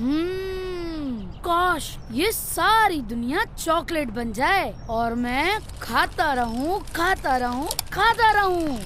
काश ये सारी दुनिया चॉकलेट बन जाए और मैं खाता रहूं, खाता रहूं, खाता रहूं।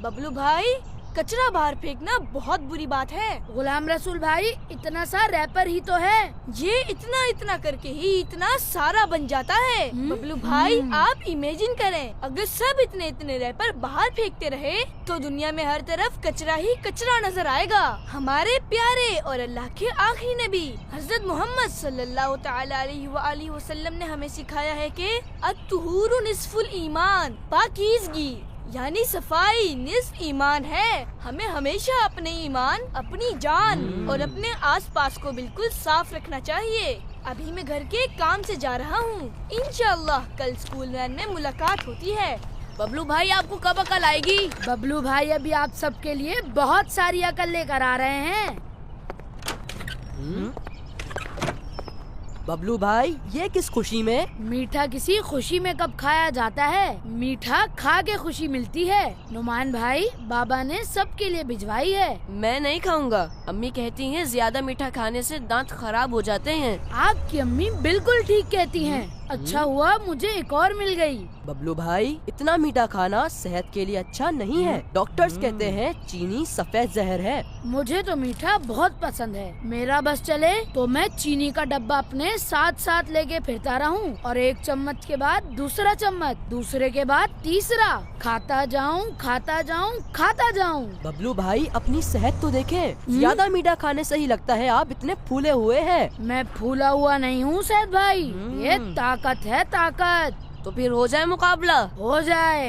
बबलू भाई, कचरा बाहर फेंकना बहुत बुरी बात है। गुलाम रसूल भाई, इतना सा रैपर ही तो है। ये इतना इतना करके ही इतना सारा बन जाता है। बबलू भाई, आप इमेजिन करें, अगर सब इतने इतने रैपर बाहर फेंकते रहे तो दुनिया में हर तरफ कचरा ही कचरा नजर आएगा। हमारे प्यारे और अल्लाह के आखिरी नबी हजरत मोहम्मद सल्लल्लाहु तआला अलैहि वसल्लम ने हमें सिखाया है कि अत्तुहूरु निस्फुल ईमान, पाकीज़गी यानी सफाई निस्फ ईमान है। हमें हमेशा अपने ईमान, अपनी जान और अपने आसपास को बिल्कुल साफ रखना चाहिए। अभी मैं घर के काम से जा रहा हूँ। इंशाअल्लाह कल स्कूल वैन में मुलाकात होती है। बबलू भाई, आपको कब अकल आएगी? बबलू भाई अभी आप सबके लिए बहुत सारी अकल लेकर आ रहे हैं। बबलू भाई, ये किस खुशी में? मीठा किसी खुशी में कब खाया जाता है? मीठा खा के खुशी मिलती है। नुमान भाई, बाबा ने सबके लिए भिजवाई है। मैं नहीं खाऊंगा। अम्मी कहती हैं ज्यादा मीठा खाने से दांत खराब हो जाते हैं। आपकी अम्मी बिल्कुल ठीक कहती हैं। अच्छा हुआ मुझे एक और मिल गई। बबलू भाई, इतना मीठा खाना सेहत के लिए अच्छा नहीं है। डॉक्टर्स कहते हैं चीनी सफेद जहर है। मुझे तो मीठा बहुत पसंद है। मेरा बस चले तो मैं चीनी का डब्बा अपने साथ साथ लेके फिरता रहूं और एक चम्मच के बाद दूसरा चम्मच, दूसरे के बाद तीसरा, खाता जाऊं, खाता जाऊं, खाता जाऊं। बबलू भाई, अपनी सेहत तो देखें। ज्यादा मीठा खाने से ही लगता है आप इतने फूले हुए हैं। मैं फूला हुआ नहीं हूँ सैद भाई, ये ताकत है, ताकत। तो फिर हो जाए मुकाबला। हो जाए।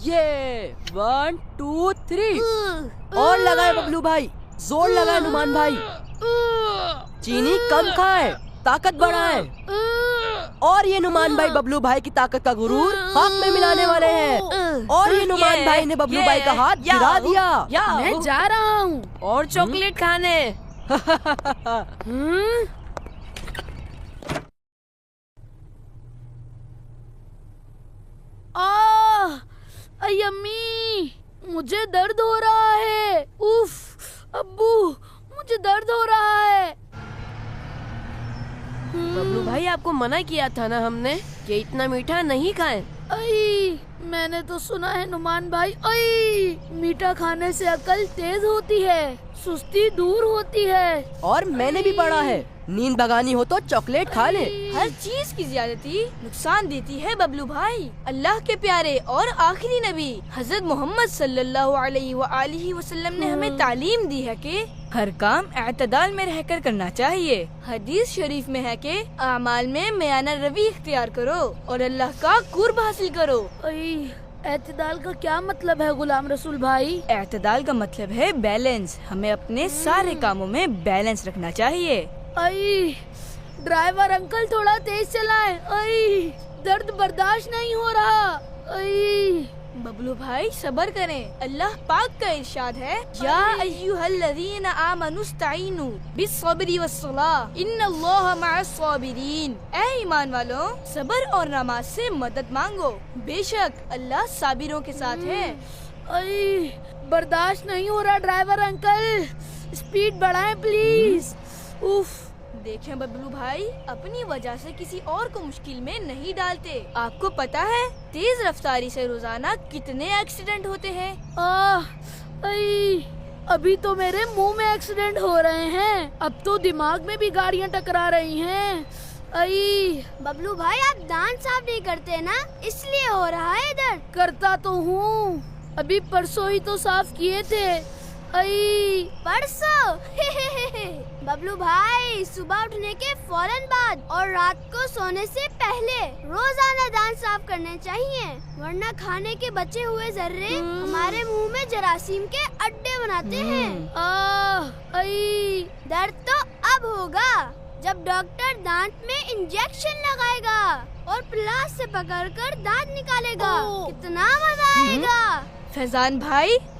ये 1 2 3 और लगाए बबलू भाई, जोर लगाए नुमान भाई। चीनी कम खाए, ताकत बढ़ाए। और ये नुमान भाई बबलू भाई की ताकत का गुरूर हाथ में मिलाने वाले हैं। और ये नुमान भाई ने बबलू भाई का हाथ गिरा दिया। मैं जा रहा हूँ और चॉकलेट खाने। अय अम्मी, मुझे दर्द हो रहा है। उफ, अब्बू, मुझे दर्द हो रहा है। बबलू भाई, आपको मना किया था ना हमने कि इतना मीठा नहीं खाएं। अई, मैंने तो सुना है नुमान भाई, अई, मीठा खाने से अकल तेज होती है, सुस्ती दूर होती है। और मैंने भी पढ़ा है, नींद भगानी हो तो चॉकलेट खा ले। हर चीज की ज्यादती नुकसान देती है बबलू भाई। अल्लाह के प्यारे और आखिरी नबी हजरत मोहम्मद सल्लल्लाहु अलैहि वसल्लम ने हमें तालीम दी है कि हर काम एतदाल में रहकर करना चाहिए। हदीस शरीफ में है कि अमाल में मियाना रवि इख्तियार करो और अल्लाह का कुर्ब हासिल करो। एतदाल का क्या मतलब है गुलाम रसूल भाई? एतदाल का मतलब है बैलेंस। हमें अपने सारे कामों में बैलेंस रखना चाहिए। अई, ड्राइवर अंकल थोड़ा तेज चलाएं। अई, दर्द बर्दाश्त नहीं हो रहा। अई, बबलू भाई सब्र करें। अल्लाह पाक का इरशाद है, या अय्युहल्लज़ीना आमनुस्तईनु बिस्सब्रि वस्सलाह इन्नल्लाहा मअस्साबिरीन। ऐ ईमान वालों, सब्र और नमाज से मदद मांगो, बेशक अल्लाह साबिरों के साथ है। अई, बर्दाश्त नहीं हो रहा ड्राइवर अंकल, स्पीड बढ़ाएं प्लीज। उफ, देखें बबलू भाई, अपनी वजह से किसी और को मुश्किल में नहीं डालते। आपको पता है तेज रफ्तारी से रोजाना कितने एक्सीडेंट होते हैं? अभी तो मेरे मुंह में एक्सीडेंट हो रहे हैं, अब तो दिमाग में भी गाड़ियां टकरा रही हैं। बबलू भाई, आप दांत साफ नहीं करते ना, इसलिए हो रहा है इधर। करता तो हूँ, अभी परसों ही तो साफ किए थे। परसों? बबलू भाई, सुबह उठने के फौरन बाद और रात को सोने से पहले रोजाना दांत साफ करने चाहिए, वरना खाने के बचे हुए जर्रे हमारे मुंह में जरासीम के अड्डे बनाते हैं। दर्द तो अब होगा जब डॉक्टर दांत में इंजेक्शन लगाएगा और प्लास से पकड़कर दांत निकालेगा। कितना मजा आएगा। फैजान भाई,